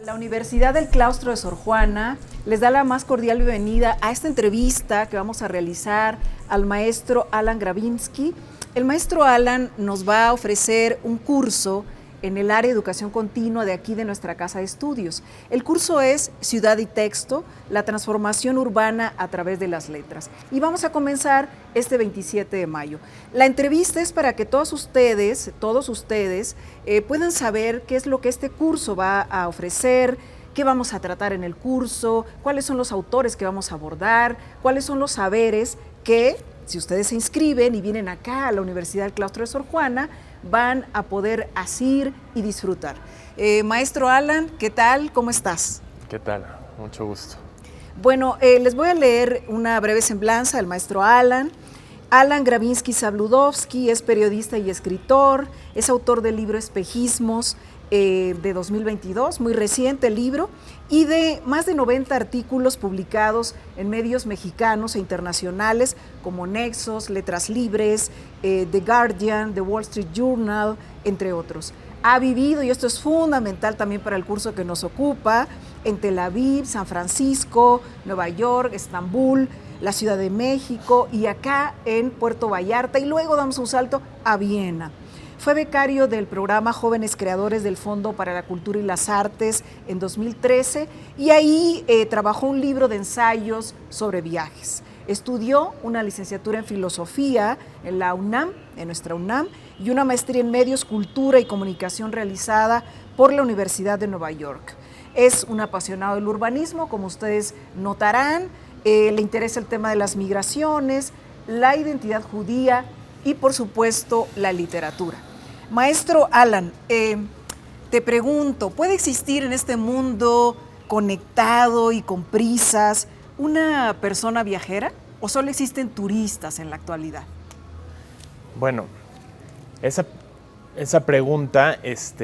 La Universidad del Claustro de Sor Juana les da la más cordial bienvenida a esta entrevista que vamos a realizar al maestro Alan Gravinsky. El maestro Alan nos va a ofrecer un curso en el área de educación continua de aquí de nuestra casa de estudios. El curso es Ciudad y Texto, la transformación urbana a través de las letras. Y vamos a comenzar este 27 de mayo. La entrevista es para que todos ustedes puedan saber qué es lo que este curso va a ofrecer, qué vamos a tratar en el curso, cuáles son los autores que vamos a abordar, cuáles son los saberes que, si ustedes se inscriben y vienen acá a la Universidad del Claustro de Sor Juana, van a poder asir y disfrutar. Maestro Alan, ¿qué tal? ¿Cómo estás? ¿Qué tal? Mucho gusto. Bueno, les voy a leer una breve semblanza del maestro Alan. Alan Gravinsky Zabludovsky es periodista y escritor, es autor del libro Espejismos de 2022, muy reciente el libro, y de más de 90 artículos publicados en medios mexicanos e internacionales como Nexos, Letras Libres, The Guardian, The Wall Street Journal, entre otros. Ha vivido, y esto es fundamental también para el curso que nos ocupa, en Tel Aviv, San Francisco, Nueva York, Estambul, la Ciudad de México y acá en Puerto Vallarta, y luego damos un salto a Viena. Fue becario del programa Jóvenes Creadores del Fondo para la Cultura y las Artes en 2013 y ahí trabajó un libro de ensayos sobre viajes. Estudió una licenciatura en Filosofía en la UNAM, en nuestra UNAM, y una maestría en Medios, Cultura y Comunicación realizada por la Universidad de Nueva York. Es un apasionado del urbanismo, como ustedes notarán, le interesa el tema de las migraciones, la identidad judía y, por supuesto, la literatura. Maestro Alan, te pregunto, ¿puede existir en este mundo conectado y con prisas una persona viajera o solo existen turistas en la actualidad? Bueno, esa pregunta es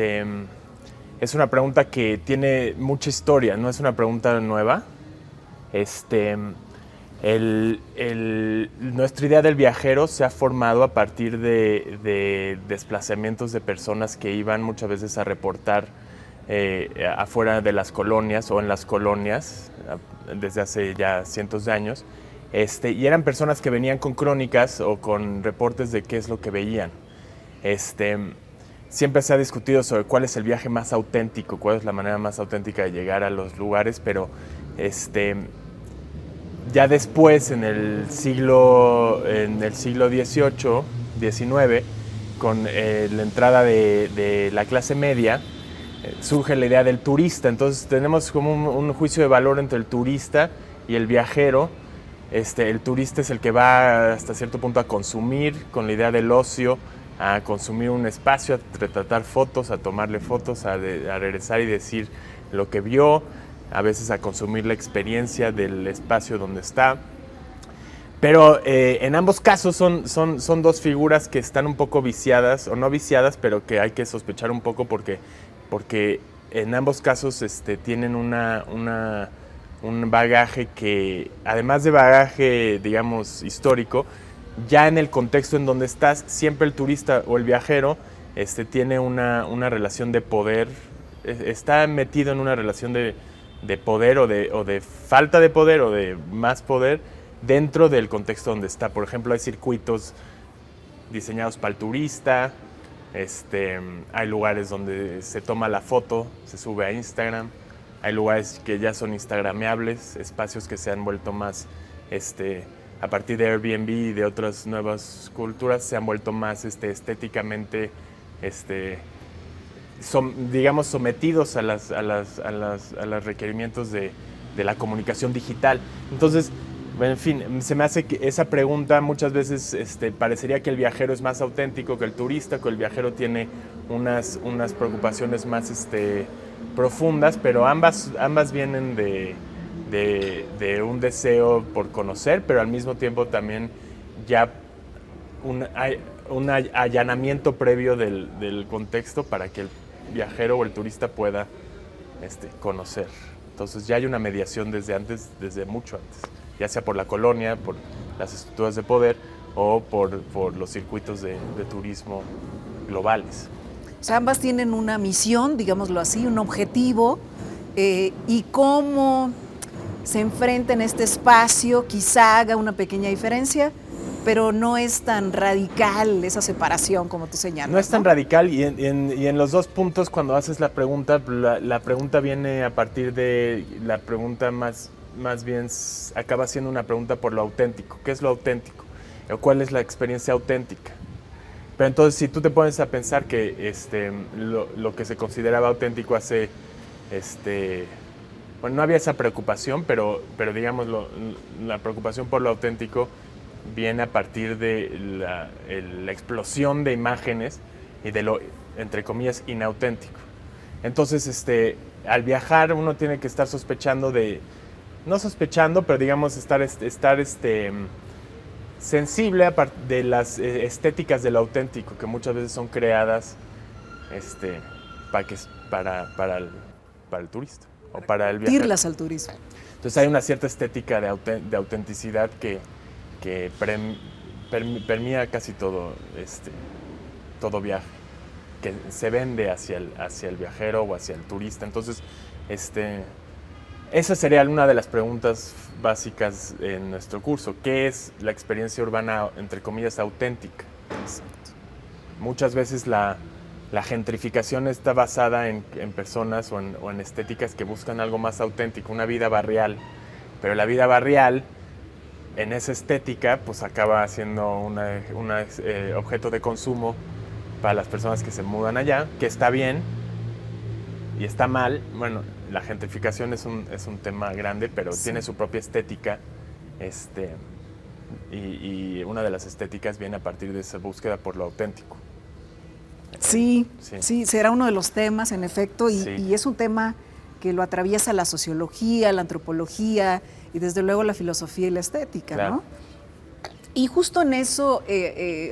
una pregunta que tiene mucha historia, no es una pregunta nueva. Nuestra idea del viajero se ha formado a partir de desplazamientos de personas que iban muchas veces a reportar afuera de las colonias o en las colonias desde hace ya cientos de años, y eran personas que venían con crónicas o con reportes de qué es lo que veían. Siempre se ha discutido sobre cuál es el viaje más auténtico, cuál es la manera más auténtica de llegar a los lugares, pero ya después, en el siglo XVIII, XIX, con la entrada de la clase media, surge la idea del turista. Entonces tenemos como un juicio de valor entre el turista y el viajero. El turista es el que va hasta cierto punto a consumir, con la idea del ocio, a consumir un espacio, a retratar fotos, a tomarle fotos, a regresar y decir lo que vio, a veces a consumir la experiencia del espacio donde está. Pero en ambos casos son dos figuras que están un poco viciadas, o no viciadas, pero que hay que sospechar un poco porque en ambos casos tienen un bagaje que, además de bagaje, digamos, histórico, ya en el contexto en donde estás, siempre el turista o el viajero tiene una relación de poder, está metido en una relación de poder o de falta de poder o de más poder dentro del contexto donde está. Por ejemplo, hay circuitos diseñados para el turista, hay lugares donde se toma la foto, se sube a Instagram, hay lugares que ya son instagrameables, espacios que se han vuelto más, a partir de Airbnb y de otras nuevas culturas, se han vuelto más estéticamente, digamos, sometidos a los requerimientos de la comunicación digital. Entonces, en fin, se me hace que esa pregunta muchas veces parecería que el viajero es más auténtico que el turista, que el viajero tiene unas preocupaciones más profundas, pero ambas vienen de un deseo por conocer, pero al mismo tiempo también ya un allanamiento previo del contexto para que el viajero o el turista pueda conocer. Entonces ya hay una mediación desde mucho antes, ya sea por la colonia, por las estructuras de poder o por los circuitos de turismo globales. O sea, ambas tienen una misión, digámoslo así, un objetivo, y cómo se enfrenta en este espacio, quizá haga una pequeña diferencia, pero no es tan radical esa separación como tú señalas. No es tan radical y en los dos puntos cuando haces la pregunta viene a partir de la pregunta más bien acaba siendo una pregunta por lo auténtico. ¿Qué es lo auténtico? ¿O cuál es la experiencia auténtica? Pero entonces si tú te pones a pensar que lo que se consideraba auténtico hace, bueno, no había esa preocupación, pero digamos la preocupación por lo auténtico viene a partir de la explosión de imágenes y de lo, entre comillas, inauténtico. Entonces, al viajar uno tiene que estar sospechando no sospechando, pero digamos estar sensible de las estéticas de lo auténtico, que muchas veces son creadas para el turista o para el viajero. Irlas al turismo. Entonces hay una cierta estética de autenticidad que permea casi todo viaje, que se vende hacia el viajero o hacia el turista. Entonces, esa sería una de las preguntas básicas en nuestro curso. ¿Qué es la experiencia urbana, entre comillas, auténtica? Muchas veces la gentrificación está basada en personas o en estéticas que buscan algo más auténtico, una vida barrial. Pero la vida barrial, en esa estética, pues acaba siendo un objeto de consumo para las personas que se mudan allá, que está bien y está mal. Bueno, la gentrificación es un tema grande, pero sí, tiene su propia estética, y una de las estéticas viene a partir de esa búsqueda por lo auténtico. Sí, será uno de los temas, en efecto, y es un tema que lo atraviesa la sociología, la antropología y desde luego la filosofía y la estética, claro, ¿no? Y justo en eso,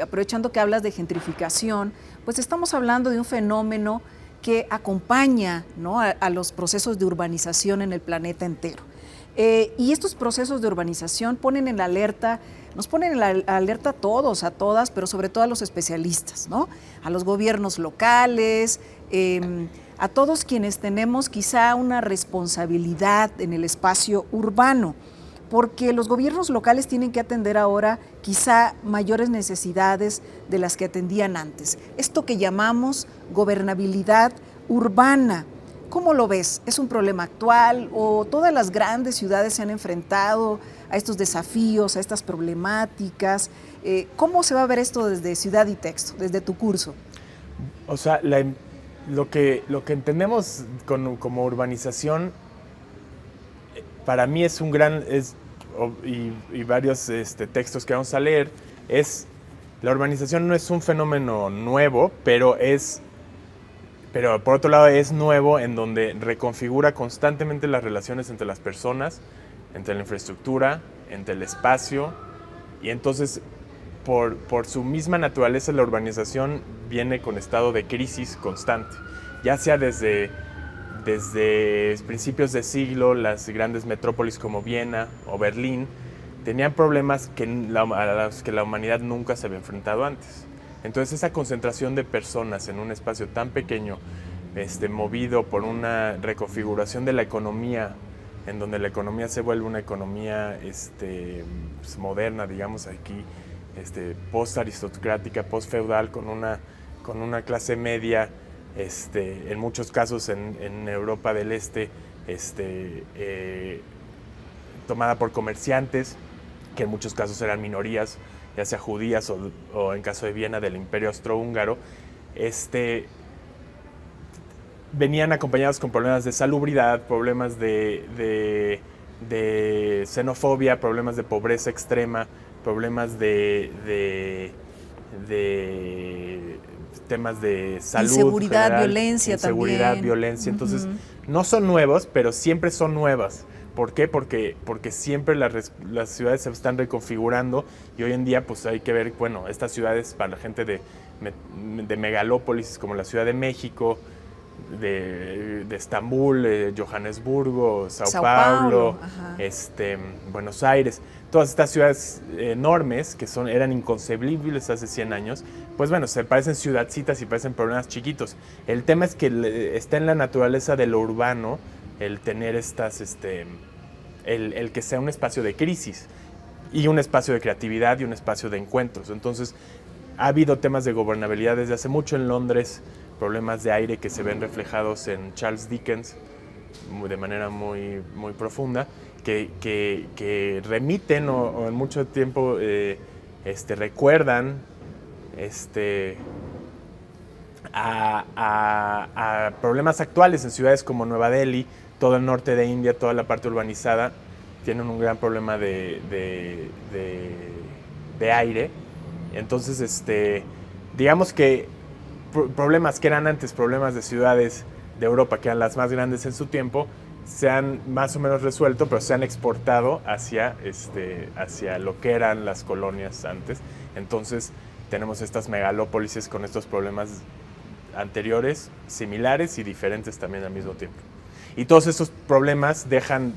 aprovechando que hablas de gentrificación, pues estamos hablando de un fenómeno que acompaña, ¿no?, a los procesos de urbanización en el planeta entero. Y estos procesos de urbanización nos ponen en la alerta a todos, a todas, pero sobre todo a los especialistas, ¿no? A los gobiernos locales, a todos quienes tenemos quizá una responsabilidad en el espacio urbano, porque los gobiernos locales tienen que atender ahora quizá mayores necesidades de las que atendían antes. Esto que llamamos gobernabilidad urbana. ¿Cómo lo ves? ¿Es un problema actual o todas las grandes ciudades se han enfrentado a estos desafíos, a estas problemáticas? ¿Cómo se va a ver esto desde Ciudad y Texto, desde tu curso? O sea, lo que entendemos como urbanización, para mí es y varios textos que vamos a leer, la urbanización no es un fenómeno nuevo, pero por otro lado es nuevo en donde reconfigura constantemente las relaciones entre las personas, entre la infraestructura, entre el espacio, y entonces por su misma naturaleza la urbanización viene con estado de crisis constante, ya sea desde principios de siglo. Las grandes metrópolis como Viena o Berlín tenían problemas a los que la humanidad nunca se había enfrentado antes. Entonces esa concentración de personas en un espacio tan pequeño, movido por una reconfiguración de la economía, en donde la economía se vuelve una economía pues moderna, digamos aquí, post-aristocrática, post-feudal, con una clase media, en muchos casos en Europa del Este, tomada por comerciantes, que en muchos casos eran minorías, ya sea judías o en caso de Viena del Imperio Austrohúngaro, venían acompañados con problemas de salubridad, problemas de xenofobia, problemas de pobreza extrema, problemas de temas de salud, inseguridad, general, violencia también. Violencia. Entonces, no son nuevos, pero siempre son nuevas. ¿Por qué? Porque siempre las ciudades se están reconfigurando y hoy en día pues hay que ver, bueno, estas ciudades para la gente de megalópolis como la Ciudad de México, de Estambul, Johannesburgo, Sao Paulo, Buenos Aires, todas estas ciudades enormes que eran inconcebibles hace 100 años, pues bueno, se parecen ciudadcitas y parecen problemas chiquitos. El tema es que está en la naturaleza de lo urbano el tener el que sea un espacio de crisis y un espacio de creatividad y un espacio de encuentros. Entonces, ha habido temas de gobernabilidad desde hace mucho en Londres, problemas de aire que se ven reflejados en Charles Dickens de manera muy, muy profunda, que remiten o en mucho tiempo recuerdan a problemas actuales en ciudades como Nueva Delhi, todo el norte de India, toda la parte urbanizada, tienen un gran problema de aire. Entonces, digamos que problemas que eran antes problemas de ciudades de Europa, que eran las más grandes en su tiempo, se han más o menos resuelto, pero se han exportado hacia lo que eran las colonias antes. Entonces, tenemos estas megalópolis con estos problemas anteriores, similares y diferentes también al mismo tiempo. Y todos estos problemas dejan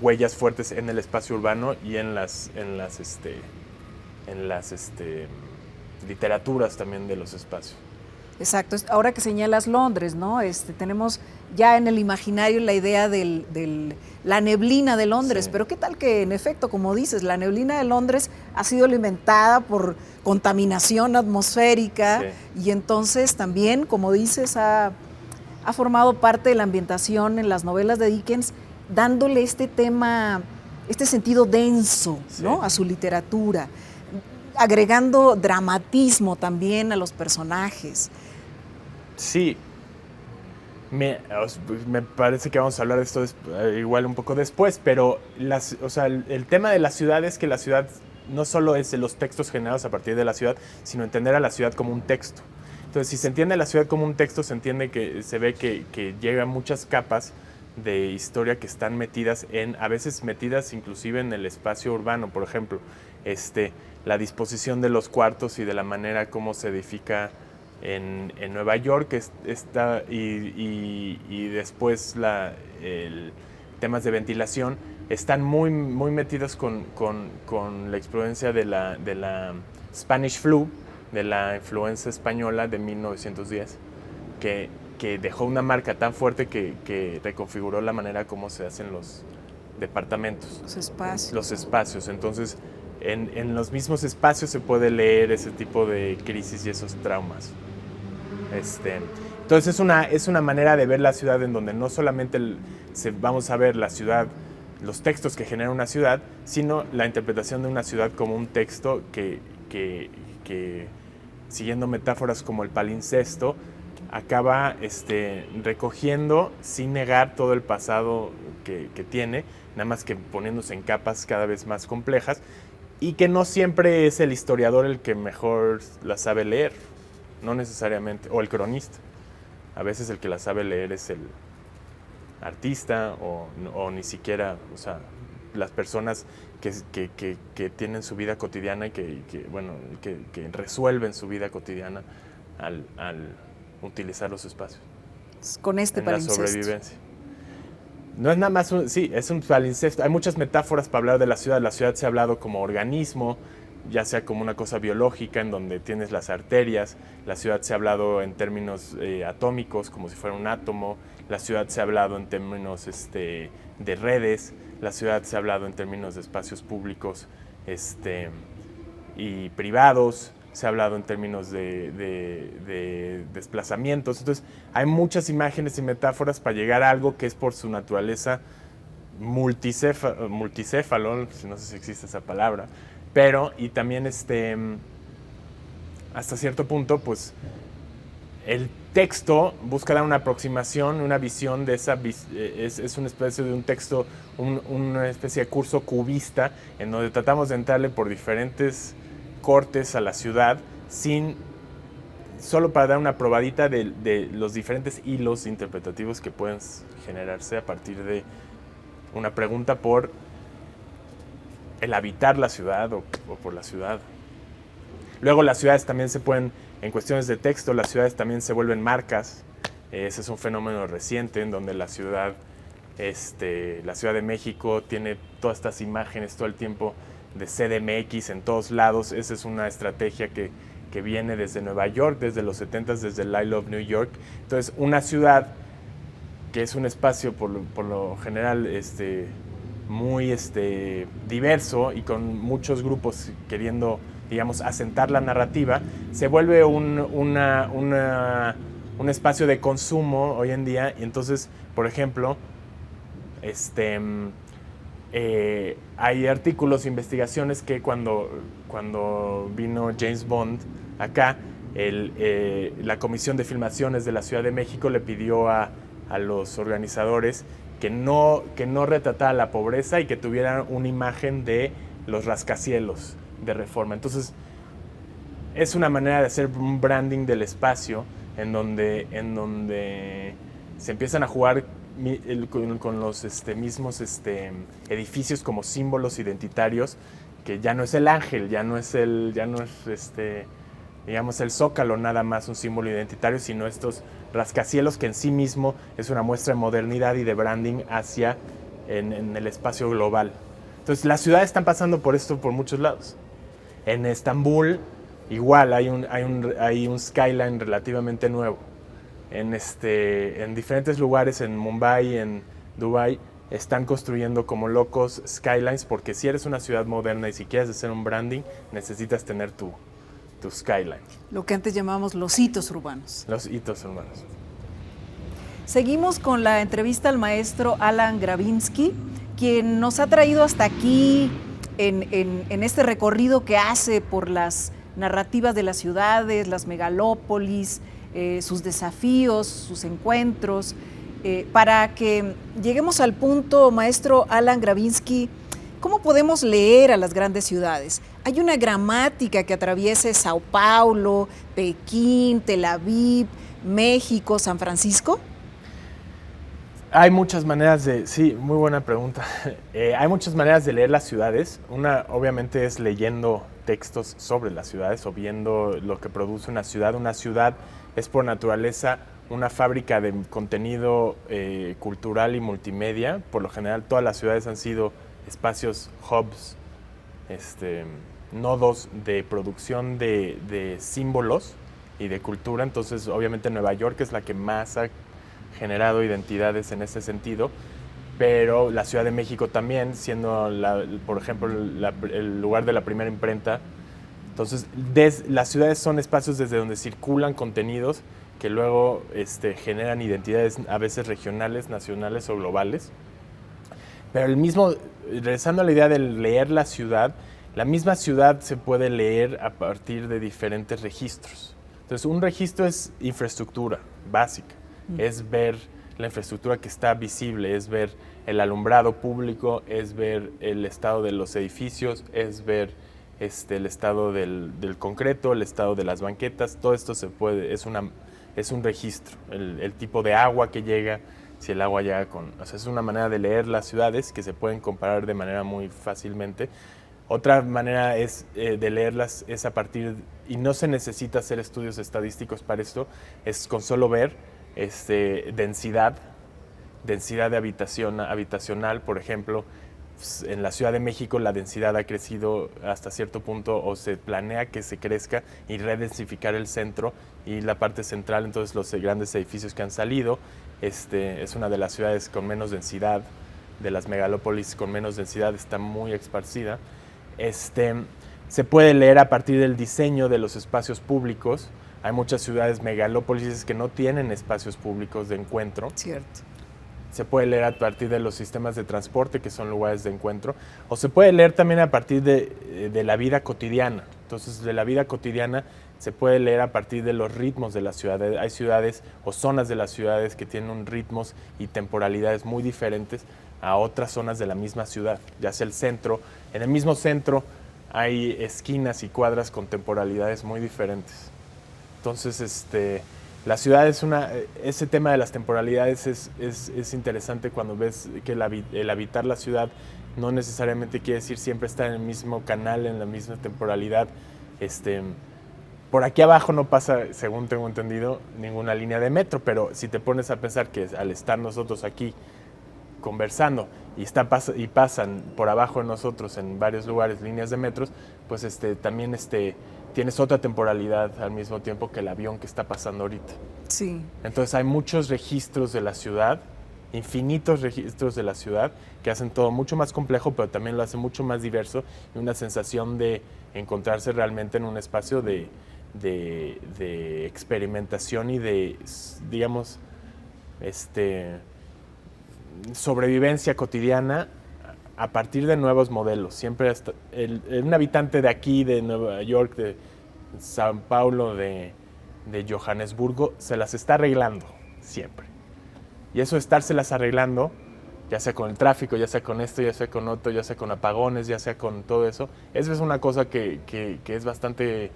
huellas fuertes en el espacio urbano y en las literaturas también de los espacios. Exacto. Ahora que señalas Londres, ¿no? Tenemos ya en el imaginario la idea de la neblina de Londres, sí. Pero ¿qué tal que en efecto, como dices, la neblina de Londres ha sido alimentada por contaminación atmosférica, sí. Y entonces también, como dices, ha formado parte de la ambientación en las novelas de Dickens, dándole este tema, este sentido denso, sí. ¿No? A su literatura, agregando dramatismo también a los personajes. Sí, me parece que vamos a hablar de esto igual un poco después, pero el tema de la ciudad es que la ciudad no solo es de los textos generados a partir de la ciudad, sino entender a la ciudad como un texto. Entonces, si se entiende la ciudad como un texto, se entiende se ve que llegan muchas capas de historia que están metidas a veces metidas inclusive en el espacio urbano. Por ejemplo, la disposición de los cuartos y de la manera como se edifica en Nueva York y después temas de ventilación están muy, muy metidos con la exploración de la Spanish Flu, de la influenza española de 1910, que dejó una marca tan fuerte que reconfiguró la manera como se hacen los departamentos. Los espacios. Entonces, en los mismos espacios se puede leer ese tipo de crisis y esos traumas. Entonces es una manera de ver la ciudad en donde no solamente vamos a ver la ciudad, los textos que genera una ciudad, sino la interpretación de una ciudad como un texto que siguiendo metáforas como el palincesto, acaba recogiendo sin negar todo el pasado que tiene, nada más que poniéndose en capas cada vez más complejas, y que no siempre es el historiador el que mejor la sabe leer, no necesariamente, o el cronista. A veces el que la sabe leer es el artista o ni siquiera, las personas que tienen su vida cotidiana y que resuelven su vida cotidiana al utilizar los espacios. Con palincesto. La sobrevivencia. No es nada más es un palincesto. Hay muchas metáforas para hablar de la ciudad. La ciudad se ha hablado como organismo, ya sea como una cosa biológica en donde tienes las arterias. La ciudad se ha hablado en términos atómicos, como si fuera un átomo. La ciudad se ha hablado en términos de redes. La ciudad se ha hablado en términos de espacios públicos y privados. Se ha hablado en términos de desplazamientos. Entonces, hay muchas imágenes y metáforas para llegar a algo que es por su naturaleza multicéfalo, no sé si existe esa palabra, pero, y también hasta cierto punto, pues, el texto busca dar una aproximación, una visión de esa, es una especie de un texto, una especie de curso cubista, en donde tratamos de entrarle por diferentes cortes a la ciudad, solo para dar una probadita de los diferentes hilos interpretativos que pueden generarse a partir de una pregunta por el habitar la ciudad o por la ciudad. Luego las ciudades también en cuestiones de texto, las ciudades también se vuelven marcas. Ese es un fenómeno reciente en donde la Ciudad de México tiene todas estas imágenes todo el tiempo de CDMX en todos lados. Esa es una estrategia que viene desde Nueva York, desde los 70s, desde el I Love New York. Entonces, una ciudad que es un espacio por lo general muy diverso y con muchos grupos queriendo, digamos, asentar la narrativa, se vuelve un espacio de consumo hoy en día. Y entonces, por ejemplo, hay artículos, investigaciones que cuando vino James Bond acá, la Comisión de Filmaciones de la Ciudad de México le pidió a los organizadores que no retratara la pobreza y que tuvieran una imagen de los rascacielos de Reforma. Entonces, es una manera de hacer un branding del espacio en donde se empiezan a jugar con los mismos edificios como símbolos identitarios, que ya no es el ángel, ya no es digamos el zócalo nada más un símbolo identitario, sino estos rascacielos que en sí mismo es una muestra de modernidad y de branding hacia en el espacio global. Entonces las ciudades están pasando por esto por muchos lados. En Estambul igual hay un skyline relativamente nuevo. En diferentes lugares, en Mumbai, en Dubái, están construyendo como locos skylines, porque si eres una ciudad moderna y si quieres hacer un branding, necesitas tener tu skyline. Lo que antes llamábamos los hitos urbanos. Los hitos urbanos. Seguimos con la entrevista al maestro Alan Gravinsky, quien nos ha traído hasta aquí en este recorrido que hace por las narrativas de las ciudades, las megalópolis, sus desafíos, sus encuentros, para que lleguemos al punto, maestro Alan Gravinsky, ¿cómo podemos leer a las grandes ciudades? ¿Hay una gramática que atraviese Sao Paulo, Pekín, Tel Aviv, México, San Francisco? Hay muchas maneras sí, muy buena pregunta. Hay muchas maneras de leer las ciudades. Una, obviamente, es leyendo textos sobre las ciudades o viendo lo que produce una ciudad. Una ciudad es por naturaleza una fábrica de contenido cultural y multimedia. Por lo general, todas las ciudades han sido espacios, hubs, nodos de producción de símbolos y de cultura. Entonces, obviamente, Nueva York es la que más ha generado identidades en ese sentido, pero la Ciudad de México también, siendo, por ejemplo, el lugar de la primera imprenta. Entonces, las ciudades son espacios desde donde circulan contenidos que luego generan identidades a veces regionales, nacionales o globales. Pero regresando a la idea de leer la ciudad, la misma ciudad se puede leer a partir de diferentes registros. Entonces, un registro es infraestructura básica, es ver la infraestructura que está visible, es ver el alumbrado público, es ver el estado de los edificios, es ver el estado del concreto, el estado de las banquetas. Todo esto es un registro, el tipo de agua que llega, si el agua llega es una manera de leer las ciudades que se pueden comparar de manera muy fácilmente. Otra manera de leerlas es a partir, y no se necesita hacer estudios estadísticos para esto, es con solo ver densidad de habitacional, por ejemplo. En la Ciudad de México la densidad ha crecido hasta cierto punto, o se planea que se crezca, y redensificar el centro y la parte central. Entonces los grandes edificios que han salido, es una de las ciudades con menos densidad, de las megalópolis con menos densidad, está muy esparcida. Se puede leer a partir del diseño de los espacios públicos. Hay muchas ciudades megalópolis que no tienen espacios públicos de encuentro. Cierto. Se puede leer a partir de los sistemas de transporte, que son lugares de encuentro, o se puede leer también a partir de la vida cotidiana. Entonces, de la vida cotidiana se puede leer a partir de los ritmos de la ciudad. Hay ciudades o zonas de las ciudades que tienen ritmos y temporalidades muy diferentes a otras zonas de la misma ciudad, ya sea el centro. En el mismo centro hay esquinas y cuadras con temporalidades muy diferentes. Entonces, la ciudad ese tema de las temporalidades es interesante cuando ves que el habitar la ciudad no necesariamente quiere decir siempre estar en el mismo canal, en la misma temporalidad. Por aquí abajo no pasa, según tengo entendido, ninguna línea de metro, pero si te pones a pensar que al estar nosotros aquí conversando y pasan por abajo de nosotros en varios lugares líneas de metros, pues también tienes otra temporalidad al mismo tiempo que el avión que está pasando ahorita. Sí. Entonces hay muchos registros de la ciudad infinitos registros de la ciudad que hacen todo mucho más complejo, pero también lo hacen mucho más diverso y una sensación de encontrarse realmente en un espacio de experimentación y de, digamos, sobrevivencia cotidiana a partir de nuevos modelos. Siempre un habitante de aquí, de Nueva York, de Sao Paulo, de Johannesburgo, se las está arreglando siempre. Y eso de estárselas arreglando, ya sea con el tráfico, ya sea con esto, ya sea con otro, ya sea con apagones, ya sea con todo eso es una cosa que es bastante,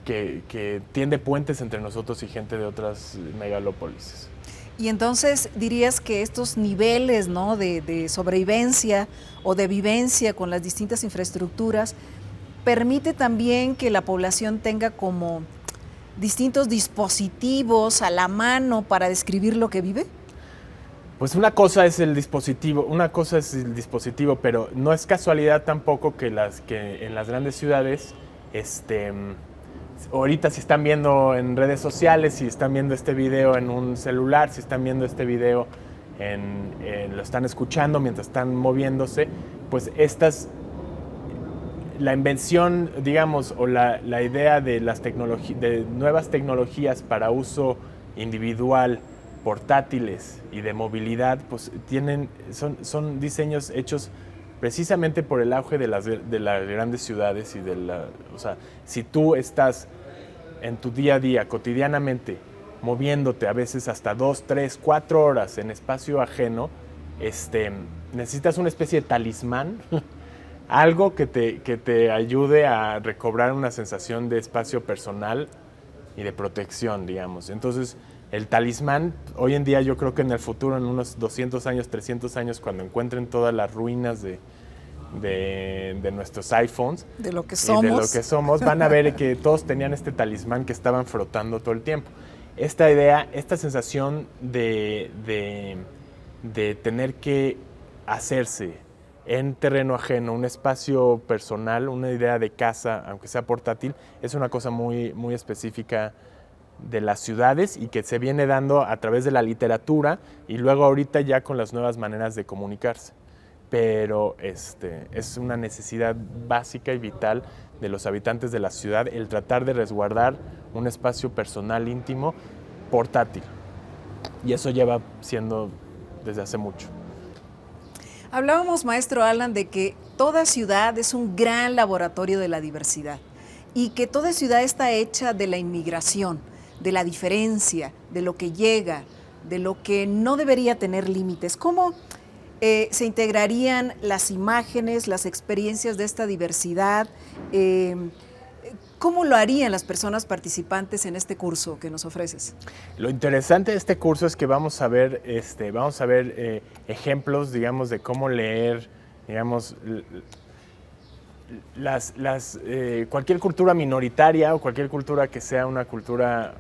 que tiende puentes entre nosotros y gente de otras megalópolis. Y entonces dirías que estos niveles, ¿no?, de sobrevivencia o de vivencia con las distintas infraestructuras permite también que la población tenga como distintos dispositivos a la mano para describir lo que vive. Pues una cosa es el dispositivo, pero no es casualidad tampoco que en las grandes ciudades, ahorita si están viendo en redes sociales, si están viendo este video en un celular, si están viendo este video lo están escuchando mientras están moviéndose, pues la invención, digamos, o la idea de de nuevas tecnologías para uso individual, portátiles y de movilidad, pues son diseños hechos precisamente por el auge de las grandes ciudades o sea, si tú estás en tu día a día, cotidianamente, moviéndote a veces hasta 2, 3, 4 horas en espacio ajeno, necesitas una especie de talismán, algo que te ayude a recobrar una sensación de espacio personal y de protección, digamos. Entonces, el talismán, hoy en día yo creo que en el futuro, en unos 200 años, 300 años, cuando encuentren todas las ruinas de nuestros iPhones, de lo que somos, van a ver que todos tenían este talismán que estaban frotando todo el tiempo. Esta idea, esta sensación de tener que hacerse en terreno ajeno, un espacio personal, una idea de casa, aunque sea portátil, es una cosa muy, muy específica de las ciudades y que se viene dando a través de la literatura y luego ahorita ya con las nuevas maneras de comunicarse. Pero es una necesidad básica y vital de los habitantes de la ciudad el tratar de resguardar un espacio personal íntimo portátil. Y eso lleva siendo desde hace mucho. Hablábamos, maestro Alan, de que toda ciudad es un gran laboratorio de la diversidad y que toda ciudad está hecha de la inmigración, de la diferencia, de lo que llega, de lo que no debería tener límites. ¿Cómo se integrarían las imágenes, las experiencias de esta diversidad? ¿Cómo lo harían las personas participantes en este curso que nos ofreces? Lo interesante de este curso es que vamos a ver ejemplos, digamos, de cómo leer, digamos, cualquier cultura minoritaria o cualquier cultura que sea una cultura,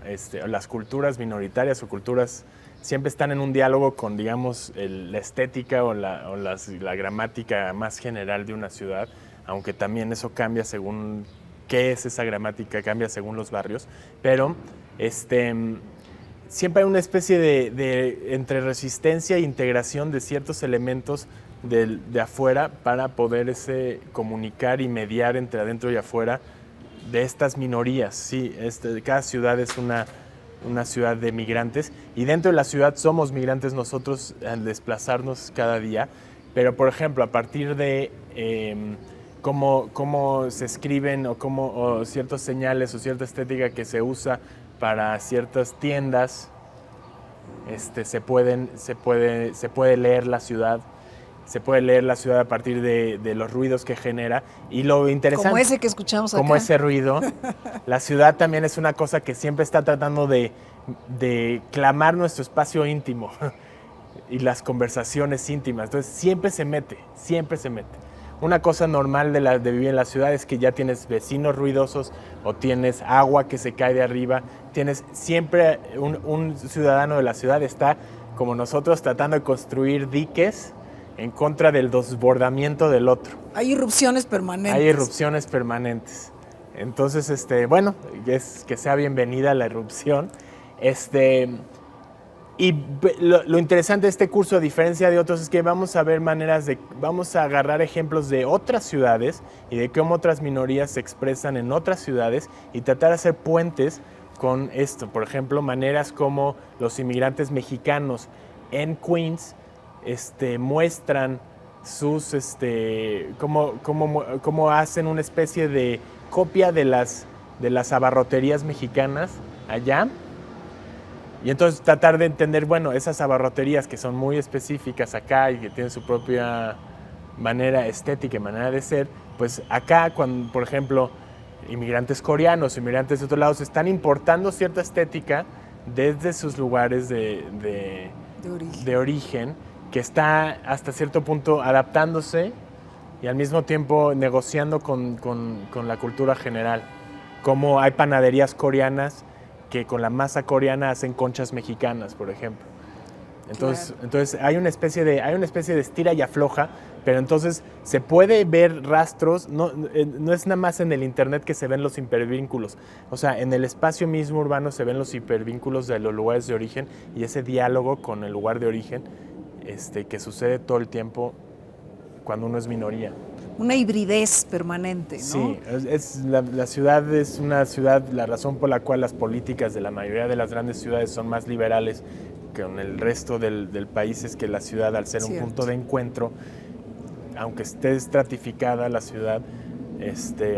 las culturas minoritarias o culturas siempre están en un diálogo con, digamos, la estética o la gramática más general de una ciudad, aunque también eso cambia según qué es esa gramática, cambia según los barrios, pero siempre hay una especie de entre resistencia e integración de ciertos elementos de afuera para poder comunicar y mediar entre adentro y afuera de estas minorías. Sí, cada ciudad es una ciudad de migrantes y dentro de la ciudad somos migrantes nosotros al desplazarnos cada día, pero por ejemplo a partir de cómo se escriben o ciertas señales o cierta estética que se usa para ciertas tiendas, se puede leer la ciudad. Se puede leer la ciudad a partir de los ruidos que genera. Y lo interesante... Como ese que escuchamos acá. Como ese ruido. La ciudad también es una cosa que siempre está tratando de clamar nuestro espacio íntimo y las conversaciones íntimas. Entonces siempre se mete. Una cosa normal de vivir en la ciudad es que ya tienes vecinos ruidosos o tienes agua que se cae de arriba. Tienes siempre un ciudadano de la ciudad está, como nosotros, tratando de construir diques en contra del desbordamiento del otro. Hay irrupciones permanentes. Entonces, bueno, es que sea bienvenida la irrupción. Y lo interesante de este curso, a diferencia de otros, es que vamos a ver vamos a agarrar ejemplos de otras ciudades y de cómo otras minorías se expresan en otras ciudades y tratar de hacer puentes con esto. Por ejemplo, maneras como los inmigrantes mexicanos en Queens muestran sus, cómo hacen una especie de copia de las abarroterías mexicanas allá. Y entonces tratar de entender, bueno, esas abarroterías que son muy específicas acá y que tienen su propia manera estética y manera de ser, pues acá, cuando, por ejemplo, inmigrantes coreanos, inmigrantes de otros lados, están importando cierta estética desde sus lugares de origen, que está hasta cierto punto adaptándose y al mismo tiempo negociando con la cultura general. Como hay panaderías coreanas que con la masa coreana hacen conchas mexicanas, por ejemplo. Entonces hay una especie de estira y afloja, pero entonces se puede ver rastros, no es nada más en el internet que se ven los hipervínculos, o sea, en el espacio mismo urbano se ven los hipervínculos de los lugares de origen y ese diálogo con el lugar de origen que sucede todo el tiempo cuando uno es minoría. Una hibridez permanente, ¿no? Sí, la ciudad es una ciudad, la razón por la cual las políticas de la mayoría de las grandes ciudades son más liberales que en el resto del país es que la ciudad, al ser un punto de encuentro, aunque esté estratificada la ciudad,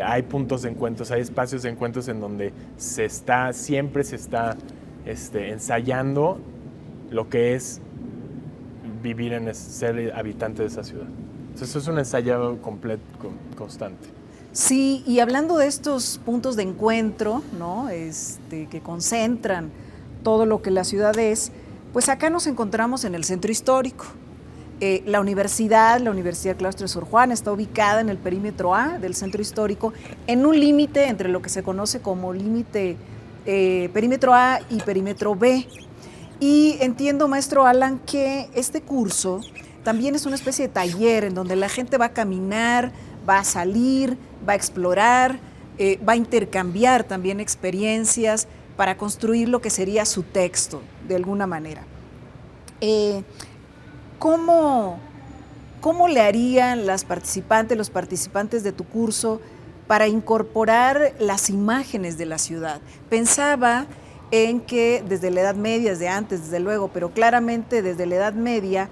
hay puntos de encuentros, hay espacios de encuentros en donde siempre se está ensayando lo que es vivir ser habitante de esa ciudad. Entonces, eso es un ensayo constante. Sí, y hablando de estos puntos de encuentro, ¿no? Que concentran todo lo que la ciudad es, pues acá nos encontramos en el centro histórico. La Universidad Claustro de Sor Juana está ubicada en el perímetro A del centro histórico, en un límite entre lo que se conoce como límite perímetro A y perímetro B. Y entiendo, maestro Alan, que este curso también es una especie de taller en donde la gente va a caminar, va a salir, va a explorar, va a intercambiar también experiencias para construir lo que sería su texto, de alguna manera. ¿Cómo le harían los participantes de tu curso para incorporar las imágenes de la ciudad? Pensaba en que desde la Edad Media, desde antes, desde luego, pero claramente desde la Edad Media,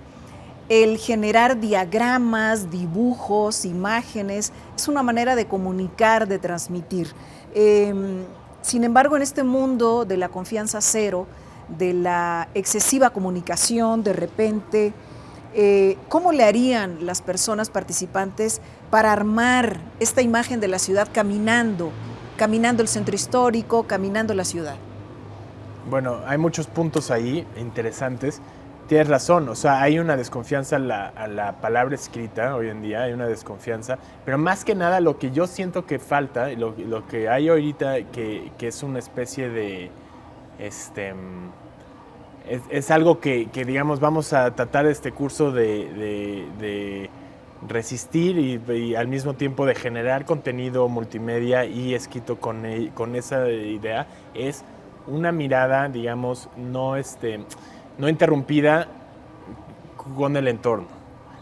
el generar diagramas, dibujos, imágenes, es una manera de comunicar, de transmitir. Sin embargo, en este mundo de la confianza cero, de la excesiva comunicación, de repente, ¿cómo le harían las personas participantes para armar esta imagen de la ciudad caminando el centro histórico, caminando la ciudad? Bueno, hay muchos puntos ahí interesantes. Tienes razón, o sea, hay una desconfianza a la palabra escrita hoy en día, hay una desconfianza, pero más que nada lo que yo siento que falta, lo que hay ahorita que es una especie de, es algo que digamos vamos a tratar este curso de resistir y al mismo tiempo de generar contenido multimedia y escrito con esa idea, es una mirada, digamos, no interrumpida con el entorno.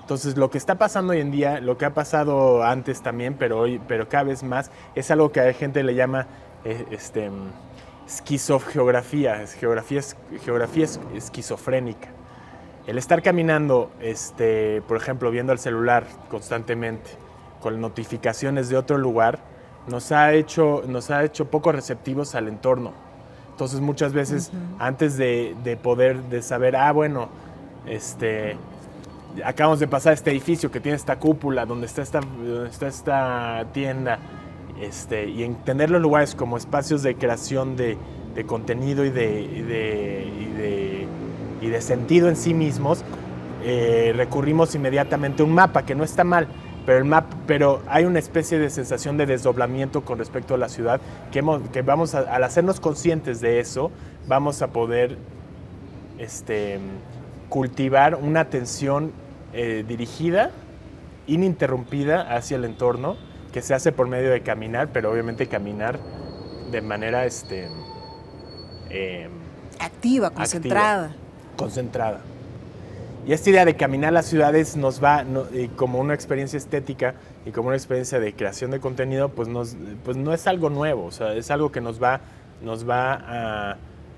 Entonces, lo que está pasando hoy en día, lo que ha pasado antes también, pero cada vez más, es algo que a la gente le llama esquizogeografía, geografía esquizofrénica. El estar caminando, por ejemplo, viendo el celular constantemente, con notificaciones de otro lugar, nos ha hecho poco receptivos al entorno. Entonces muchas veces antes de saber, bueno, acabamos de pasar este edificio que tiene esta cúpula, donde está esta tienda, y entender los lugares como espacios de creación de contenido y de sentido en sí mismos, recurrimos inmediatamente a un mapa, que no está mal, pero hay una especie de sensación de desdoblamiento con respecto a la ciudad que vamos al hacernos conscientes de eso, vamos a poder cultivar una atención dirigida, ininterrumpida hacia el entorno, que se hace por medio de caminar, pero obviamente caminar de manera activa, concentrada. concentrada. Y esta idea de caminar las ciudades nos va, como una experiencia estética y como una experiencia de creación de contenido, pues no es algo nuevo, o sea, es algo que nos va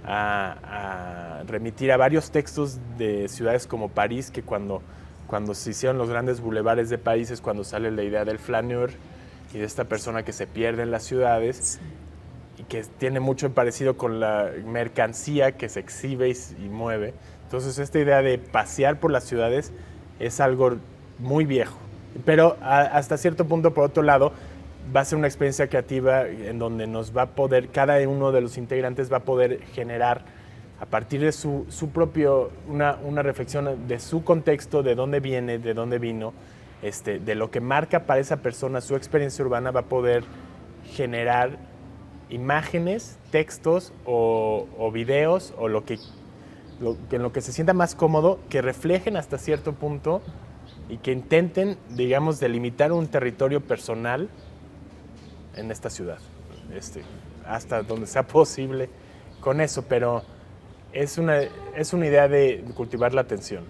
a remitir a varios textos de ciudades como París, que cuando se hicieron los grandes bulevares de París es cuando sale la idea del flaneur y de esta persona que se pierde en las ciudades, y que tiene mucho parecido con la mercancía que se exhibe y mueve. Entonces esta idea de pasear por las ciudades es algo muy viejo, pero hasta cierto punto, por otro lado, va a ser una experiencia creativa en donde nos va a poder, cada uno de los integrantes va a poder generar a partir de su propio, una reflexión de su contexto, de dónde viene, de dónde vino, de lo que marca para esa persona su experiencia urbana, va a poder generar imágenes, textos o videos o en lo que se sienta más cómodo, que reflejen hasta cierto punto y que intenten, digamos, delimitar un territorio personal en esta ciudad, hasta donde sea posible con eso, pero es una idea de cultivar la atención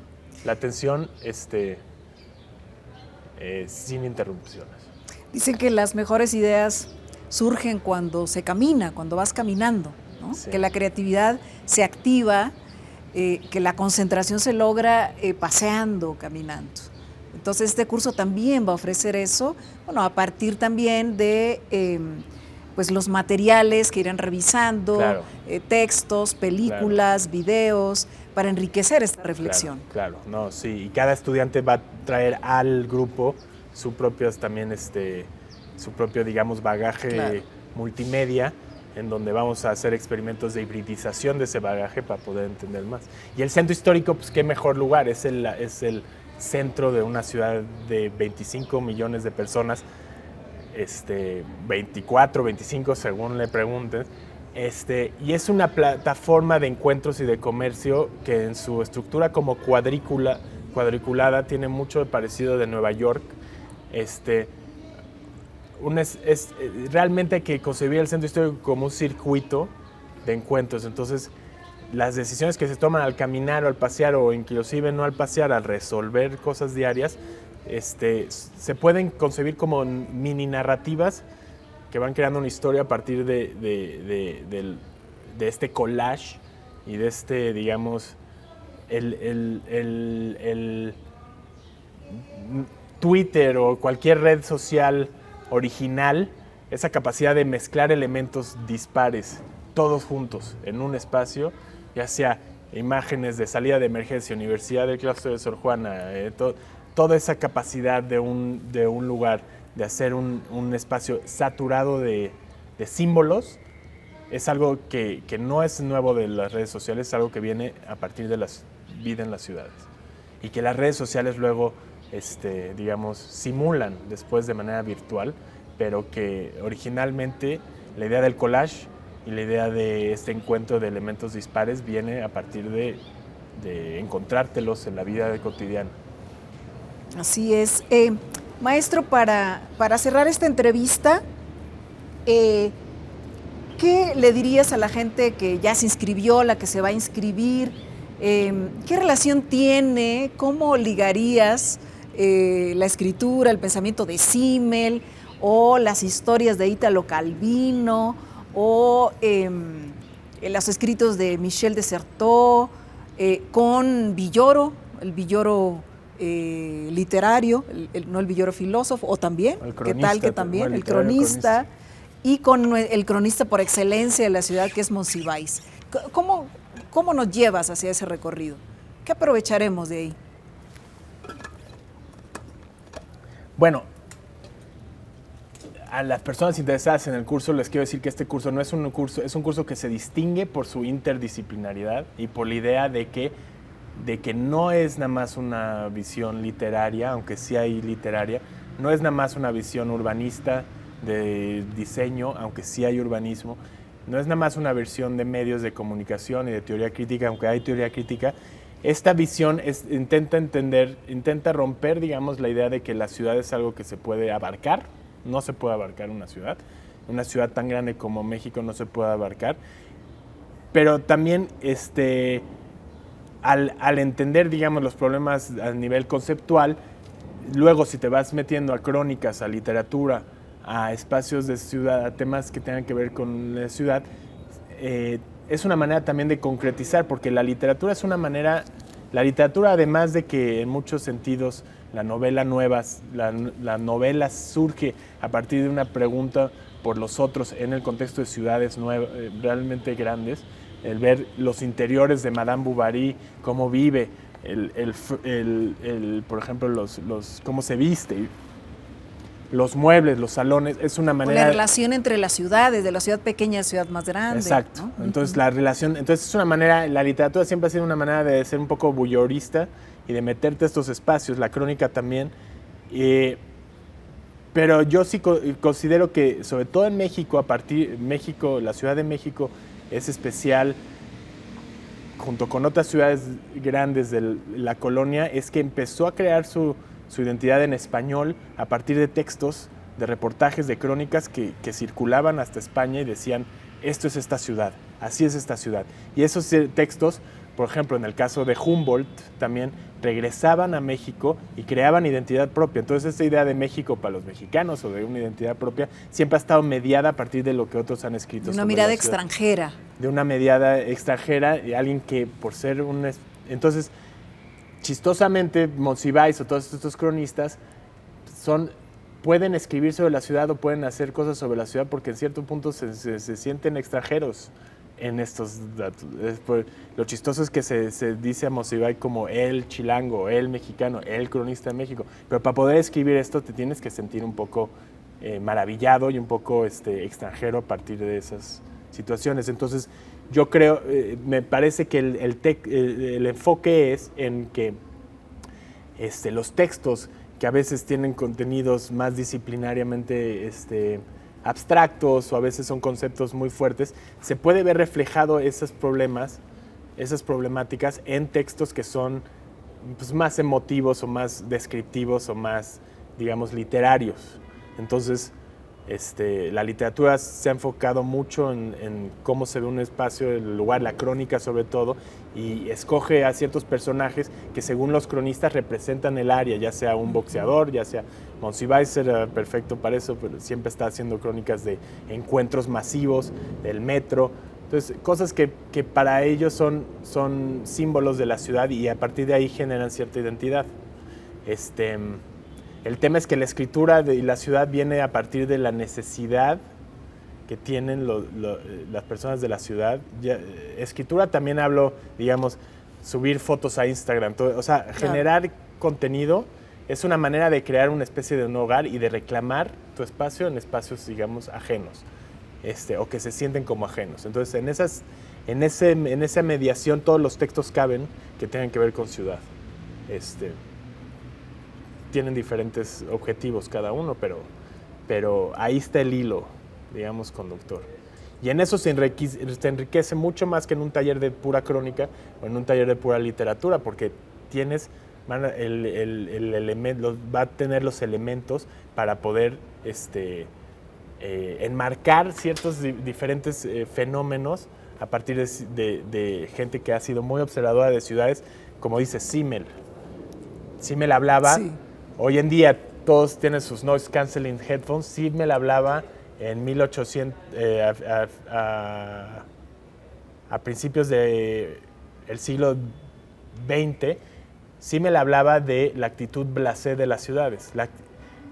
sin interrupciones. Dicen que las mejores ideas surgen cuando se camina, cuando vas caminando, ¿no? Sí. Que la creatividad se activa, que la concentración se logra paseando, caminando. Entonces este curso también va a ofrecer eso, bueno, a partir también de pues los materiales que irán revisando, claro. Textos, películas, claro. Videos, para enriquecer esta reflexión. Claro, no, sí, y cada estudiante va a traer al grupo su propio, digamos, bagaje claro. Multimedia, en donde vamos a hacer experimentos de hibridización de ese bagaje para poder entender más. Y el centro histórico, pues qué mejor lugar, es el centro de una ciudad de 25 millones de personas, 24, 25 según le preguntes, y es una plataforma de encuentros y de comercio que en su estructura como cuadriculada tiene mucho de parecido de Nueva York. Realmente hay que concebir el centro histórico como un circuito de encuentros. Entonces, las decisiones que se toman al caminar o al pasear, o inclusive no al pasear, al resolver cosas diarias, se pueden concebir como mini narrativas que van creando una historia a partir de este collage y de digamos, el Twitter o cualquier red social original, esa capacidad de mezclar elementos dispares, todos juntos en un espacio, ya sea imágenes de salida de emergencia, Universidad del Claustro de Sor Juana, toda esa capacidad de un lugar, de hacer un espacio saturado de símbolos, es algo que no es nuevo de las redes sociales, es algo que viene a partir de la vida en las ciudades. Y que las redes sociales luego, digamos, simulan después de manera virtual, pero que originalmente la idea del collage y la idea de este encuentro de elementos dispares viene a partir de encontrártelos en la vida cotidiana. Así es. Maestro, para cerrar esta entrevista, ¿qué le dirías a la gente que ya se inscribió, la que se va a inscribir? ¿Qué relación tiene? ¿Cómo ligarías la escritura, el pensamiento de Simmel, o las historias de Italo Calvino, o los escritos de Michel de Certeau, con Villoro, el Villoro literario, no el Villoro filósofo, o también, ¿qué tal que también? El cronista, y con el cronista por excelencia de la ciudad, que es Monsiváis. ¿Cómo nos llevas hacia ese recorrido? ¿Qué aprovecharemos de ahí? Bueno, a las personas interesadas en el curso les quiero decir que este curso no es un curso, es un curso que se distingue por su interdisciplinaridad y por la idea de que no es nada más una visión literaria, aunque sí hay literaria, no es nada más una visión urbanista de diseño, aunque sí hay urbanismo, no es nada más una versión de medios de comunicación y de teoría crítica, aunque hay teoría crítica. Esta visión intenta romper, digamos, la idea de que la ciudad es algo que se puede abarcar. No se puede abarcar una ciudad tan grande como México no se puede abarcar, pero también al entender, digamos, los problemas a nivel conceptual, luego si te vas metiendo a crónicas, a literatura, a espacios de ciudad, a temas que tengan que ver con la ciudad, es una manera también de concretizar, porque la literatura es una manera, la literatura además de que en muchos sentidos la novela la novela surge a partir de una pregunta por los otros en el contexto de ciudades realmente grandes, el ver los interiores de Madame Bovary, cómo vive, por ejemplo, cómo se viste, los muebles, los salones, es una manera... La relación entre las ciudades, de la ciudad pequeña a la ciudad más grande. Exacto. ¿No? Entonces, entonces es una manera, la literatura siempre ha sido una manera de ser un poco bullorista y de meterte a estos espacios, la crónica también. Pero yo sí considero que, sobre todo en México, la Ciudad de México es especial, junto con otras ciudades grandes de la colonia, es que empezó a crear su identidad en español a partir de textos, de reportajes, de crónicas que circulaban hasta España y decían, esto es esta ciudad, así es esta ciudad. Y esos textos, por ejemplo, en el caso de Humboldt, también regresaban a México y creaban identidad propia. Entonces, esta idea de México para los mexicanos o de una identidad propia siempre ha estado mediada a partir de lo que otros han escrito. De una mirada extranjera. De una mirada extranjera y alguien que, por ser un... Entonces, chistosamente, Monsiváis o todos estos cronistas pueden escribir sobre la ciudad o pueden hacer cosas sobre la ciudad porque en cierto punto se sienten extranjeros en estos datos. Lo chistoso es que se dice a Monsiváis como el chilango, el mexicano, el cronista de México. Pero para poder escribir esto te tienes que sentir un poco maravillado y un poco extranjero a partir de esas situaciones. Entonces, yo creo, me parece que el enfoque es en que los textos que a veces tienen contenidos más disciplinariamente abstractos o a veces son conceptos muy fuertes, se puede ver reflejado esas problemáticas en textos que son pues, más emotivos o más descriptivos o más, digamos, literarios. Entonces, la literatura se ha enfocado mucho en cómo se ve un espacio, el lugar, la crónica sobre todo, y escoge a ciertos personajes que según los cronistas representan el área, ya sea un boxeador, ya sea Monsiváis era perfecto para eso, pero siempre está haciendo crónicas de encuentros masivos, del metro. Entonces, cosas que para ellos son símbolos de la ciudad y a partir de ahí generan cierta identidad. El tema es que la escritura y la ciudad viene a partir de la necesidad que tienen las personas de la ciudad. Escritura también hablo, digamos, subir fotos a Instagram. Generar contenido es una manera de crear una especie de un hogar y de reclamar tu espacio en espacios, digamos, ajenos, o que se sienten como ajenos. Entonces, en esa mediación todos los textos caben que tengan que ver con ciudad. Tienen diferentes objetivos cada uno, pero ahí está el hilo, digamos, conductor. Y en eso se enriquece mucho más que en un taller de pura crónica o en un taller de pura literatura, porque va a tener los elementos para poder enmarcar ciertos diferentes fenómenos a partir de gente que ha sido muy observadora de ciudades, como dice Simmel. Simmel hablaba... Sí. Hoy en día todos tienen sus noise canceling headphones. Simmel hablaba en 1800, a principios del siglo XX. Simmel hablaba de la actitud blasé de las ciudades.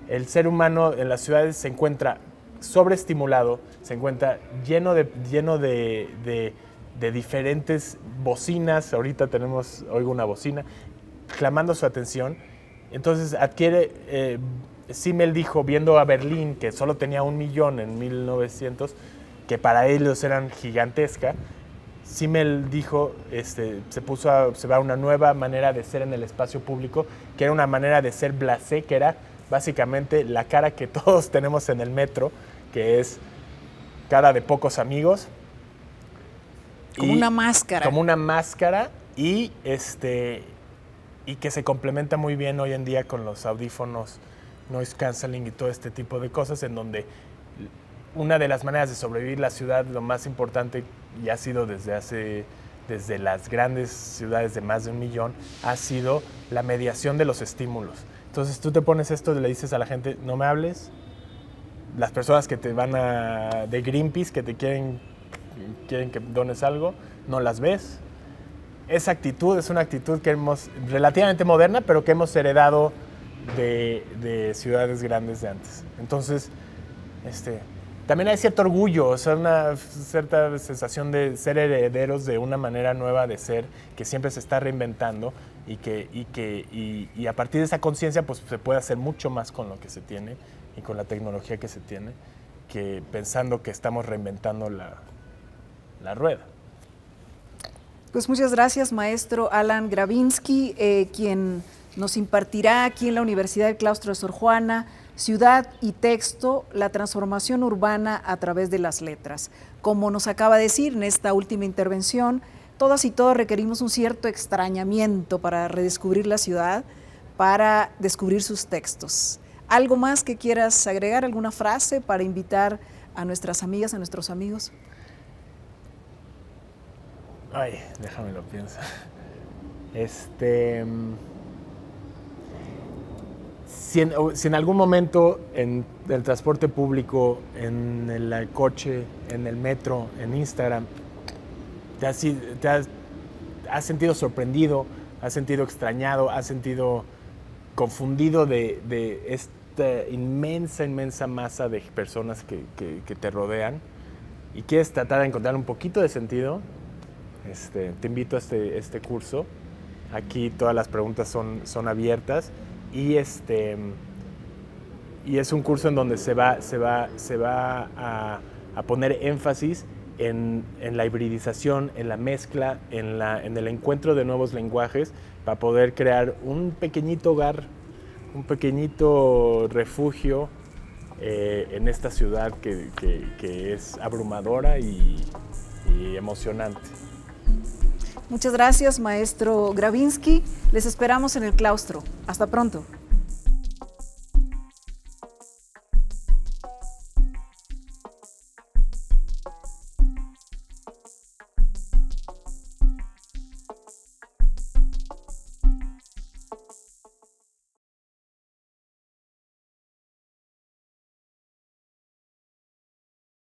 El ser humano en las ciudades se encuentra sobreestimulado, se encuentra lleno de diferentes bocinas. Ahorita oigo una bocina, clamando su atención. Entonces Simmel dijo, viendo a Berlín, que solo tenía 1 millón en 1900, que para ellos eran gigantesca, Simmel dijo, se puso a observar una nueva manera de ser en el espacio público, que era una manera de ser blasé, que era básicamente la cara que todos tenemos en el metro, que es cara de pocos amigos. Como una máscara. Como una máscara y que se complementa muy bien hoy en día con los audífonos, noise cancelling y todo este tipo de cosas, en donde una de las maneras de sobrevivir la ciudad, lo más importante, y ha sido desde desde las grandes ciudades de más de 1 millón ha sido la mediación de los estímulos. Entonces tú te pones esto y le dices a la gente, no me hables. Las personas que te van de Greenpeace, que te quieren que dones algo, no las ves. Esa actitud es una actitud que relativamente moderna, pero que hemos heredado de ciudades grandes de antes. Entonces, también hay cierto orgullo, o sea, una cierta sensación de ser herederos de una manera nueva de ser que siempre se está reinventando y a partir de esa conciencia pues se puede hacer mucho más con lo que se tiene y con la tecnología que se tiene, que pensando que estamos reinventando la rueda. Pues muchas gracias, maestro Alan Gravinsky, quien nos impartirá aquí en la Universidad del Claustro de Sor Juana, Ciudad y Texto, la transformación urbana a través de las letras. Como nos acaba de decir en esta última intervención, todas y todos requerimos un cierto extrañamiento para redescubrir la ciudad, para descubrir sus textos. ¿Algo más que quieras agregar, alguna frase para invitar a nuestras amigas, a nuestros amigos? Ay, déjame lo pienso. Si en algún momento en el transporte público, en el coche, en el metro, en Instagram, te has sentido sorprendido, has sentido extrañado, has sentido confundido de esta inmensa masa de personas que te rodean y quieres tratar de encontrar un poquito de sentido, te invito a este curso. Aquí todas las preguntas son abiertas. Y es un curso en donde se va a poner énfasis en la hibridización, en la mezcla, en el encuentro de nuevos lenguajes para poder crear un pequeñito hogar, un pequeñito refugio en esta ciudad que es abrumadora y emocionante. Muchas gracias, maestro Gravinsky. Les esperamos en el claustro. Hasta pronto.